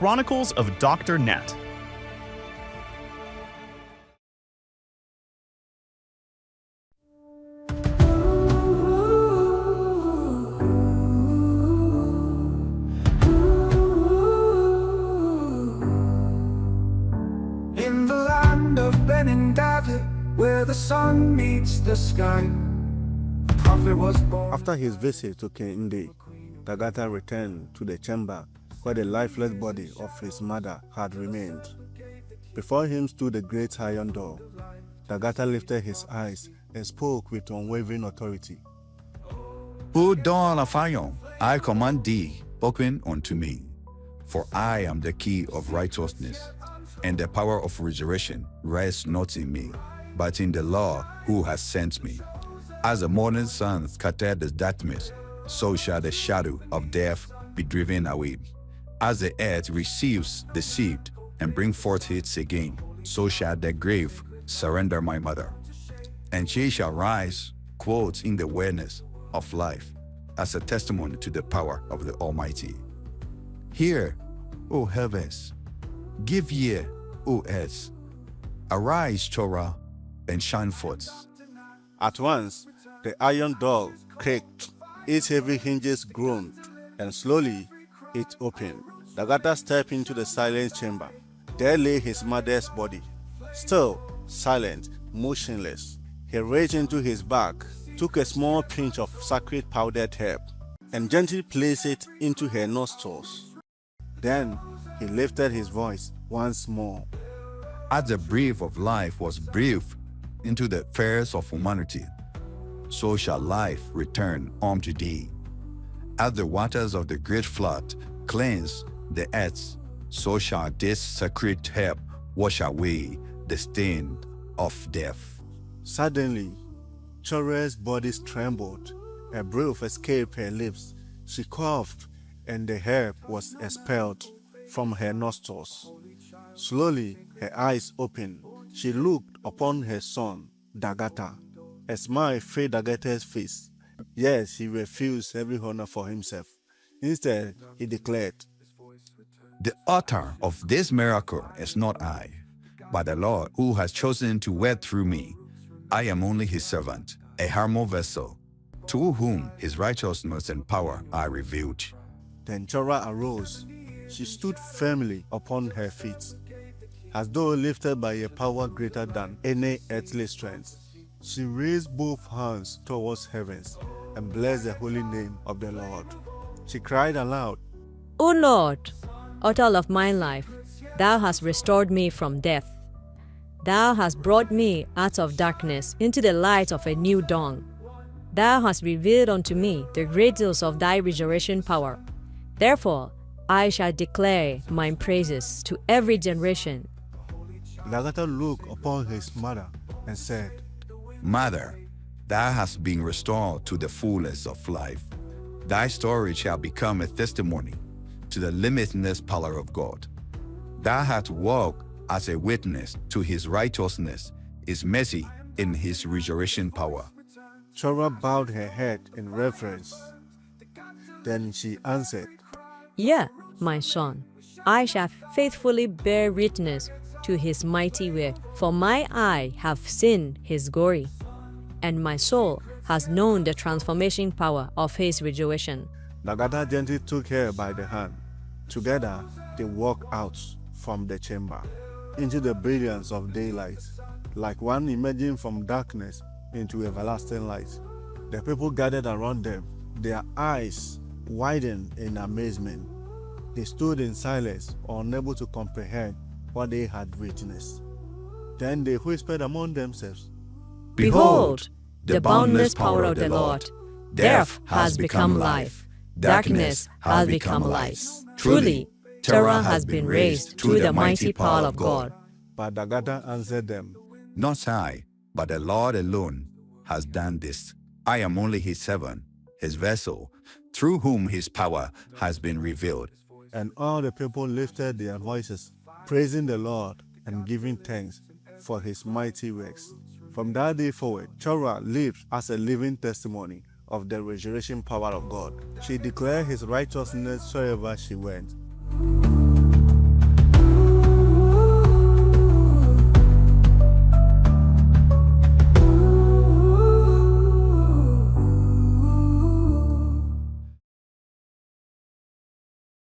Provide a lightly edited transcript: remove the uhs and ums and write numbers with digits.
Chronicles of Dr. Net. In the land of Ben and David, where the sun meets the sky, a prophet was born. After his visit to King Ndi, Dagata returned to the chamber where the lifeless body of his mother had remained. Before him stood the great iron door. Dagata lifted his eyes and spoke with unwavering authority. O dawn of iron, I command thee, open unto me. For I am the key of righteousness, and the power of resurrection rests not in me, but in the Lord who has sent me. As the morning sun scattered the darkness, so shall the shadow of death be driven away. As the earth receives the seed and bring forth its again, so shall the grave surrender my mother. And she shall rise, quote, in the awareness of life, as a testimony to the power of the Almighty. Hear, O heavens, give ear, O earth. Arise, Torah, and shine forth. At once, the iron door creaked, its heavy hinges groaned, and slowly it opened. Dagata stepped into the silent chamber. There lay his mother's body, still, silent, motionless. He reached into his bag, took a small pinch of sacred powdered herb, and gently placed it into her nostrils. Then he lifted his voice once more. As the breath of life was breathed into the affairs of humanity, so shall life return unto thee. As the waters of the great flood cleanse the earth, so shall this sacred herb wash away the stain of death. Suddenly, Chora's body trembled. A breath escaped her lips. She coughed, and the herb was expelled from her nostrils. Slowly, her eyes opened. She looked upon her son, Dagata. A smile filled Dagata's face. Yes, he refused every honor for himself. Instead, he declared, The author of this miracle is not I, but the Lord who has chosen to work through me. I am only his servant, a humble vessel, to whom his righteousness and power are revealed. Then Chora arose. She stood firmly upon her feet, as though lifted by a power greater than any earthly strength. She raised both hands towards heavens and blessed the holy name of the Lord. She cried aloud, O Lord, author of my life, thou hast restored me from death. Thou hast brought me out of darkness into the light of a new dawn. Thou hast revealed unto me the great deeds of thy resurrection power. Therefore, I shall declare my praises to every generation. Dagata looked upon his mother and said, Mother, thou hast been restored to the fullness of life. Thy story shall become a testimony to the limitless power of God. Thou hast walked as a witness to his righteousness, his mercy, in his resurrection power. Chora bowed her head in reverence. Then she answered, Yea, my son, I shall faithfully bear witness to his mighty work, for my eye have seen his glory, and my soul has known the transformation power of his resurrection. Dagata gently took her by the hand. Together, they walked out from the chamber into the brilliance of daylight, like one emerging from darkness into everlasting light. The people gathered around them, their eyes widened in amazement. They stood in silence, unable to comprehend what they had witnessed. Then they whispered among themselves, Behold, the boundless power of the Lord. Death has become life. Darkness has become light. Truly, terror has been raised through the mighty power of God. But Dagata answered them, Not I, but the Lord alone has done this. I am only his servant, his vessel, through whom his power has been revealed. And all the people lifted their voices, praising the Lord and giving thanks for his mighty works. From that day forward, Chora lived as a living testimony of the resurrection power of God. She declared his righteousness wherever she went.